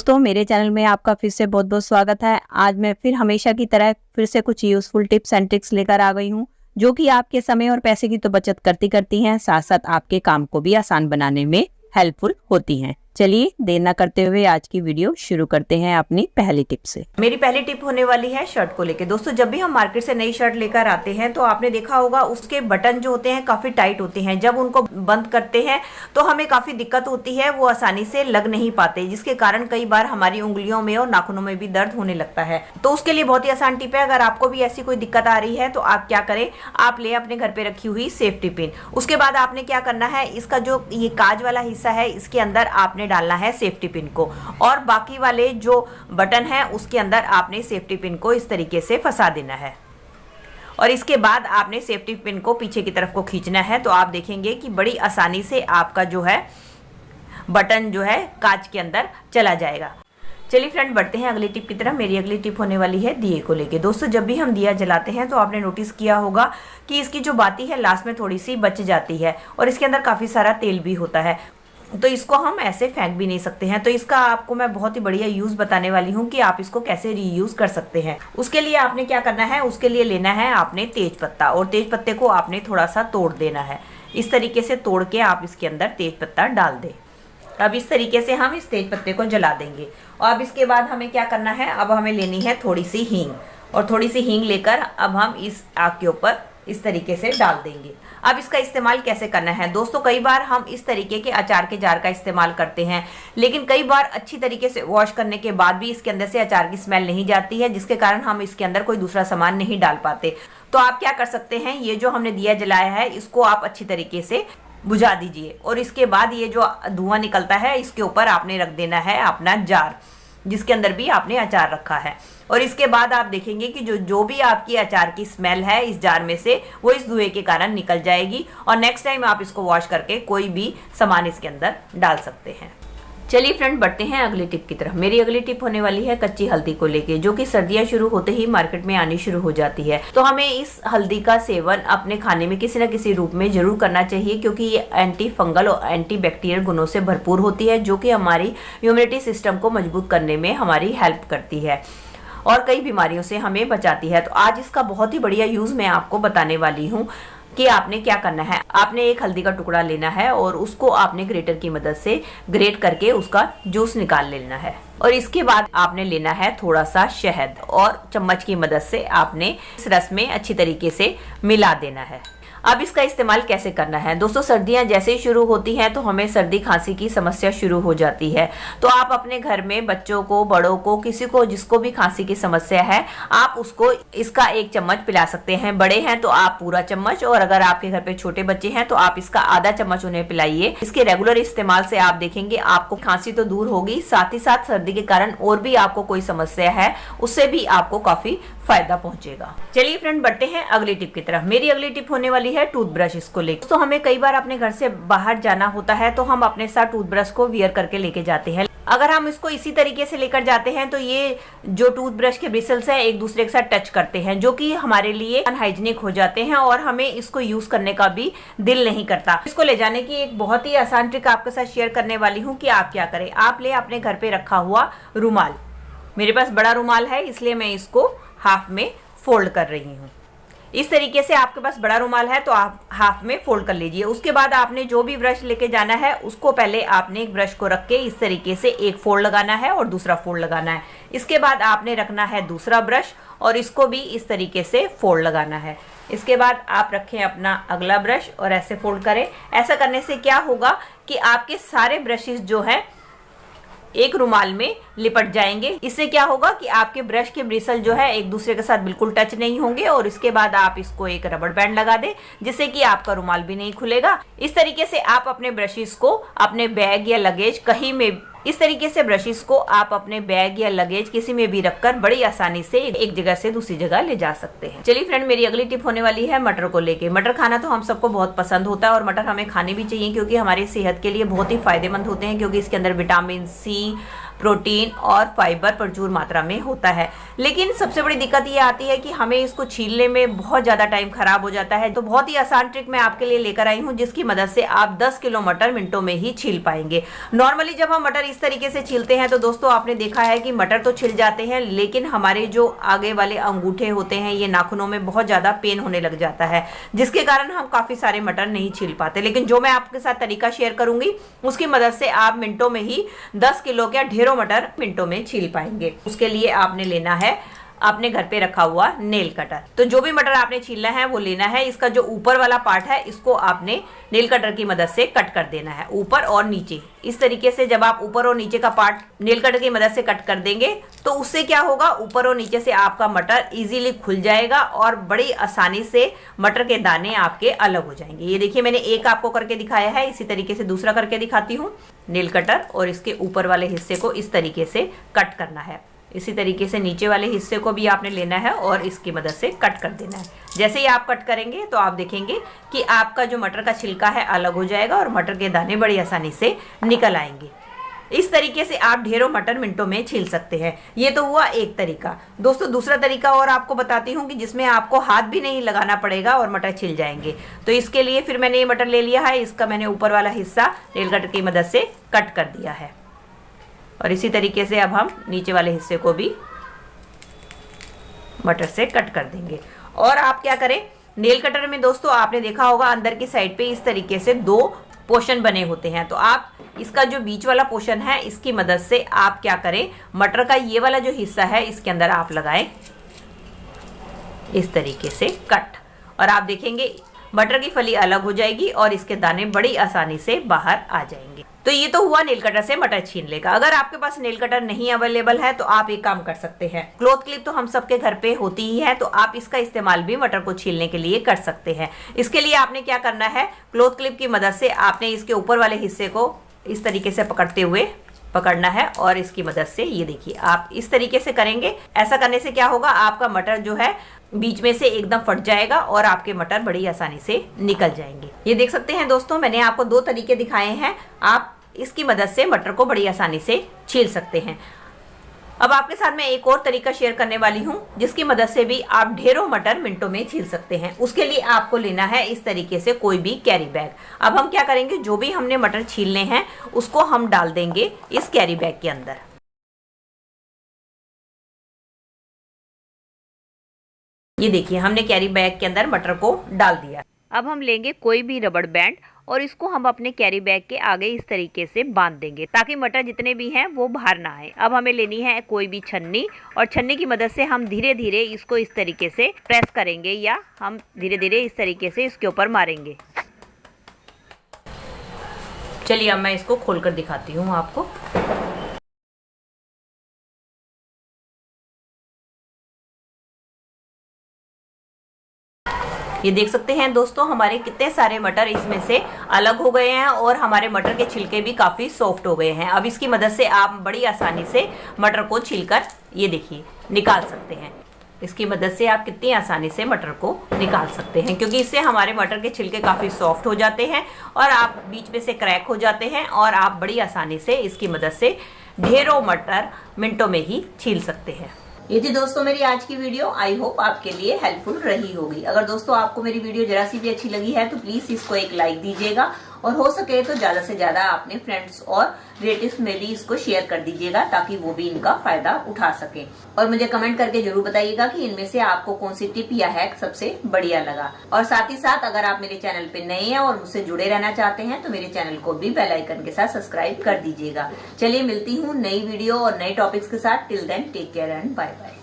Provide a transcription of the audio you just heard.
दोस्तों मेरे चैनल में आपका फिर से बहुत बहुत स्वागत है। आज मैं फिर हमेशा की तरह फिर से कुछ यूजफुल टिप्स एंड ट्रिक्स लेकर आ गई हूँ, जो कि आपके समय और पैसे की तो बचत करती हैं, साथ साथ आपके काम को भी आसान बनाने में हेल्पफुल होती हैं। चलिए देर न करते हुए आज की वीडियो शुरू करते हैं अपनी पहली टिप से। मेरी पहली टिप होने वाली है शर्ट को लेके। दोस्तों जब भी हम मार्केट से नई शर्ट लेकर आते हैं तो आपने देखा होगा उसके बटन जो होते हैं काफी टाइट होते हैं। जब उनको बंद करते हैं तो हमें काफी दिक्कत होती है, वो आसानी से लग नहीं पाते, जिसके कारण कई बार हमारी उंगलियों में और नाखूनों में भी दर्द होने लगता है। तो उसके लिए बहुत ही आसान टिप है। अगर आपको भी ऐसी कोई दिक्कत आ रही है तो आप क्या करें, आप ले अपने घर पे रखी हुई सेफ्टी पिन। उसके बाद आपने क्या करना है, इसका जो ये काज वाला हिस्सा है इसके अंदर आपने डालना है सेफ्टी पिन को, और बाकी वाले जो बटन है उसके अंदर आपने सेफ्टी पिन को इस तरीके से फंसा देना है। और इसके बाद आपने सेफ्टी पिन को पीछे की तरफ को खींचना है, तो आप देखेंगे कि बड़ी आसानी से आपका जो है बटन जो है कांच के अंदर चला जाएगा। चलिए फ्रेंड बढ़ते हैं अगली टिप की तरफ। मेरी अगली टिप होने वाली है दिए को लेके। दोस्तों जब भी हम दिया जलाते हैं तो आपने नोटिस किया होगा कि इसकी जो बाती है लास्ट में थोड़ी सी बच जाती है और इसके अंदर काफी सारा तेल भी होता है, तो इसको हम ऐसे फेंक भी नहीं सकते हैं। तो इसका आपको मैं बहुत ही बढ़िया यूज बताने वाली हूँ कि आप इसको कैसे रीयूज कर सकते हैं। उसके लिए आपने क्या करना है, उसके लिए लेना है आपने तेज पत्ता, और तेज पत्ते को आपने थोड़ा सा तोड़ देना है। इस तरीके से तोड़ के आप इसके अंदर तेज पत्ता डाल दें। अब इस तरीके से हम इस तेज पत्ते को जला देंगे। और अब इसके बाद हमें क्या करना है, अब हमें लेनी है थोड़ी सी हींग, और थोड़ी सी हींग लेकर अब हम इस आग के ऊपर इस तरीके से डाल देंगे। अब इसका इस्तेमाल कैसे करना है दोस्तों, कई बार हम इस तरीके के अचार के जार का इस्तेमाल करते हैं, लेकिन कई बार अच्छी तरीके से वॉश करने के बाद भी इसके अंदर से अचार की स्मेल नहीं जाती है, जिसके कारण हम इसके अंदर कोई दूसरा सामान नहीं डाल पाते। तो आप क्या कर सकते हैं, ये जो हमने दिया जलाया है इसको आप अच्छी तरीके से बुझा दीजिए, और इसके बाद ये जो धुआं निकलता है इसके ऊपर आपने रख देना है अपना जार, जिसके अंदर भी आपने अचार रखा है। और इसके बाद आप देखेंगे कि जो भी आपकी अचार की स्मेल है इस जार में से वो इस धुएं के कारण निकल जाएगी, और नेक्स्ट टाइम आप इसको वॉश करके कोई भी सामान इसके अंदर डाल सकते हैं। चलिए फ्रेंड बढ़ते हैं अगली टिप की तरफ। मेरी अगली टिप होने वाली है कच्ची हल्दी को लेके, जो कि सर्दियां शुरू होते ही मार्केट में आनी शुरू हो जाती है। तो हमें इस हल्दी का सेवन अपने खाने में किसी न किसी रूप में जरूर करना चाहिए, क्योंकि ये एंटी फंगल और एंटी बैक्टीरियल गुणों से भरपूर होती है, जो कि हमारी इम्यूनिटी सिस्टम को मजबूत करने में हमारी हेल्प करती है और कई बीमारियों से हमें बचाती है। तो आज इसका बहुत ही बढ़िया यूज मैं आपको बताने वाली हूँ कि आपने क्या करना है। आपने एक हल्दी का टुकड़ा लेना है और उसको आपने ग्रेटर की मदद से ग्रेट करके उसका जूस निकाल लेना है, और इसके बाद आपने लेना है थोड़ा सा शहद, और चम्मच की मदद से आपने इस रस में अच्छी तरीके से मिला देना है। अब इसका इस्तेमाल कैसे करना है दोस्तों, सर्दियां जैसे ही शुरू होती हैं तो हमें सर्दी खांसी की समस्या शुरू हो जाती है। तो आप अपने घर में बच्चों को, बड़ों को, किसी को जिसको भी खांसी की समस्या है, आप उसको इसका 1 चम्मच पिला सकते हैं। बड़े हैं तो आप पूरा चम्मच, और अगर आपके घर पे छोटे बच्चे हैं तो आप इसका आधा चम्मच उन्हें पिलाइए। इसके रेगुलर इस्तेमाल से आप देखेंगे आपको खांसी तो दूर होगी, साथ ही साथ सर्दी के कारण और भी आपको कोई समस्या है उससे भी आपको काफी फायदा पहुंचेगा। चलिए फ्रेंड बढ़ते हैं अगली टिप की तरफ। मेरी अगली टिप होने वाली है टूथब्रश इसको लेकर। तो हमें कई बार अपने घर से बाहर जाना होता है तो हम अपने साथ टूथब्रश को वियर करके लेके जाते हैं। अगर हम इसको इसी तरीके से लेकर जाते हैं तो ये जो टूथब्रश के ब्रिसल्स है एक दूसरे के साथ टच करते हैं, जो कि हमारे लिए अनहाइजीनिक हो जाते हैं और हमें इसको यूज करने का भी दिल नहीं करता। इसको ले जाने की एक बहुत ही आसान ट्रिक आपके साथ शेयर करने वाली हूँ कि आप क्या करें। आप ले अपने घर पे रखा हुआ रुमाल, मेरे पास बड़ा रुमाल है इसलिए मैं इसको हाफ में फोल्ड कर रही हूँ। इस तरीके से आपके पास बड़ा रुमाल है तो आप हाफ में फोल्ड कर लीजिए। उसके बाद आपने जो भी ब्रश लेके जाना है उसको पहले आपने एक ब्रश को रख के इस तरीके से एक फोल्ड लगाना है और दूसरा फोल्ड लगाना है। इसके बाद आपने रखना है दूसरा ब्रश और इसको भी इस तरीके से फोल्ड लगाना है। इसके बाद आप रखें अपना अगला ब्रश और ऐसे फोल्ड करें। ऐसा करने से क्या होगा कि आपके सारे ब्रशेस जो है एक रुमाल में लिपट जाएंगे। इससे क्या होगा कि आपके ब्रश के ब्रिसल जो है एक दूसरे के साथ बिल्कुल टच नहीं होंगे, और इसके बाद आप इसको एक रबड़ बैंड लगा दें जिससे कि आपका रुमाल भी नहीं खुलेगा। इस तरीके से आप अपने ब्रशेस को अपने बैग या लगेज कहीं में इस तरीके से ब्रशेस को आप अपने बैग या लगेज किसी में भी रखकर बड़ी आसानी से एक जगह से दूसरी जगह ले जा सकते हैं। चलिए फ्रेंड मेरी अगली टिप होने वाली है मटर को लेके। मटर खाना तो हम सबको बहुत पसंद होता है और मटर हमें खाने भी चाहिए, क्योंकि हमारी सेहत के लिए बहुत ही फायदेमंद होते हैं, क्योंकि इसके अंदर विटामिन सी, प्रोटीन और फाइबर प्रचुर मात्रा में होता है। लेकिन सबसे बड़ी दिक्कत ये आती है कि हमें इसको छीलने में बहुत ज़्यादा टाइम खराब हो जाता है। तो बहुत ही आसान ट्रिक मैं आपके लिए लेकर आई हूँ, जिसकी मदद से आप 10 किलो मटर मिनटों में ही छील पाएंगे। नॉर्मली जब हम मटर इस तरीके से छीलते हैं तो दोस्तों आपने देखा है कि मटर तो छिल जाते हैं, लेकिन हमारे जो आगे वाले अंगूठे होते हैं, ये नाखूनों में बहुत ज़्यादा पेन होने लग जाता है, जिसके कारण हम काफ़ी सारे मटर नहीं छील पाते। लेकिन जो मैं आपके साथ तरीका शेयर करूंगी उसकी मदद से आप मिनटों में ही 10 किलो क्या ढेरों मटर मिनटों में छील पाएंगे। उसके लिए आपने लेना है आपने घर पे रखा हुआ नेल कटर। तो जो भी मटर आपने छीलना है वो लेना है। इसका जो ऊपर वाला पार्ट है इसको आपने नेल कटर की मदद से कट कर देना है, ऊपर और नीचे। इस तरीके से जब आप ऊपर और नीचे का पार्ट नेल कटर की मदद से कट कर देंगे तो उससे क्या होगा, ऊपर और नीचे से आपका मटर इजीली खुल जाएगा और बड़ी आसानी से मटर के दाने आपके अलग हो जाएंगे। ये देखिए मैंने एक आपको करके दिखाया है, इसी तरीके से दूसरा करके दिखाती हूँ। नेल कटर और इसके ऊपर वाले हिस्से को इस तरीके से कट करना है। इसी तरीके से नीचे वाले हिस्से को भी आपने लेना है और इसकी मदद से कट कर देना है। जैसे ही आप कट करेंगे तो आप देखेंगे कि आपका जो मटर का छिलका है अलग हो जाएगा और मटर के दाने बड़ी आसानी से निकल आएंगे। इस तरीके से आप ढेरों मटर मिनटों में छील सकते हैं। ये तो हुआ एक तरीका। दोस्तों दूसरा तरीका और आपको बताती हूँ कि जिसमें आपको हाथ भी नहीं लगाना पड़ेगा और मटर छिल जाएंगे। तो इसके लिए फिर मैंने ये मटर ले लिया है, इसका मैंने ऊपर वाला हिस्सा नेल कटर की मदद से कट कर दिया है और इसी तरीके से अब हम नीचे वाले हिस्से को भी मटर से कट कर देंगे। और आप क्या करें, नेल कटर में दोस्तों आपने देखा होगा अंदर की साइड पे इस तरीके से 2 पोर्शन बने होते हैं। तो आप इसका जो बीच वाला पोर्शन है इसकी मदद से आप क्या करें, मटर का ये वाला जो हिस्सा है इसके अंदर आप लगाएं इस तरीके से कट, और आप देखेंगे मटर की फली अलग हो जाएगी और इसके दाने बड़ी आसानी से बाहर आ जाएंगे। तो ये तो हुआ नेल कटर से मटर छीलने का। अगर आपके पास नेल कटर नहीं अवेलेबल है तो आप एक काम कर सकते हैं, क्लॉथ क्लिप तो हम सबके घर पे होती ही है, तो आप इसका इस्तेमाल भी मटर को छीलने के लिए कर सकते हैं। इसके लिए आपने क्या करना है, क्लॉथ क्लिप की मदद से आपने इसके ऊपर वाले हिस्से को इस तरीके से पकड़ते हुए पकड़ना है और इसकी मदद से ये देखिए आप इस तरीके से करेंगे। ऐसा करने से क्या होगा, आपका मटर जो है बीच में से एकदम फट जाएगा और आपके मटर बड़ी आसानी से निकल जाएंगे। ये देख सकते हैं दोस्तों, मैंने आपको 2 तरीके दिखाए हैं। आप इसकी मदद से मटर को बड़ी आसानी से छील सकते हैं। अब आपके साथ मैं एक और तरीका शेयर करने वाली हूँ, जिसकी मदद से भी आप ढेरों मटर मिनटों में छील सकते हैं। उसके लिए आपको लेना है इस तरीके से कोई भी कैरी बैग। अब हम क्या करेंगे, जो भी हमने मटर छीलने हैं उसको हम डाल देंगे इस कैरी बैग के अंदर। ये देखिए हमने कैरी बैग के अंदर मटर को डाल दिया। अब हम लेंगे कोई भी रबड़ बैंड और इसको हम अपने कैरी बैग के आगे इस तरीके से बांध देंगे ताकि मटर जितने भी हैं वो बाहर ना आए। अब हमें लेनी है कोई भी छन्नी और छन्नी की मदद से हम धीरे धीरे इसको इस तरीके से प्रेस करेंगे या हम धीरे धीरे इस तरीके से इसके ऊपर मारेंगे। चलिए अब मैं इसको खोलकर दिखाती हूँ आपको। ये देख सकते हैं दोस्तों हमारे कितने सारे मटर इसमें से अलग हो गए हैं और हमारे मटर के छिलके भी काफ़ी सॉफ्ट हो गए हैं। अब इसकी मदद से आप बड़ी आसानी से मटर को छीलकर ये देखिए निकाल सकते हैं। इसकी मदद से आप कितनी आसानी से मटर को निकाल सकते हैं, क्योंकि इससे हमारे मटर के छिलके काफ़ी सॉफ्ट हो जाते हैं और आप बीच में से क्रैक हो जाते हैं और आप बड़ी आसानी से इसकी मदद से ढेरों मटर मिनटों में ही छील सकते हैं। ये थी दोस्तों मेरी आज की वीडियो। आई होप आपके लिए हेल्पफुल रही होगी। अगर दोस्तों आपको मेरी वीडियो जरा सी भी अच्छी लगी है तो प्लीज इसको एक लाइक दीजिएगा और हो सके तो ज्यादा से ज्यादा अपने फ्रेंड्स और रिलेटिव्स में भी इसको शेयर कर दीजिएगा ताकि वो भी इनका फायदा उठा सके। और मुझे कमेंट करके जरूर बताइएगा कि इनमें से आपको कौन सी टिप या हैक सबसे बढ़िया लगा। और साथ ही साथ अगर आप मेरे चैनल पे नए हैं और मुझसे जुड़े रहना चाहते हैं तो मेरे चैनल को भी बेल आइकन के साथ सब्सक्राइब कर दीजिएगा। चलिए मिलती हूँ नई वीडियो और नए टॉपिक्स के साथ। Till then take care and bye bye.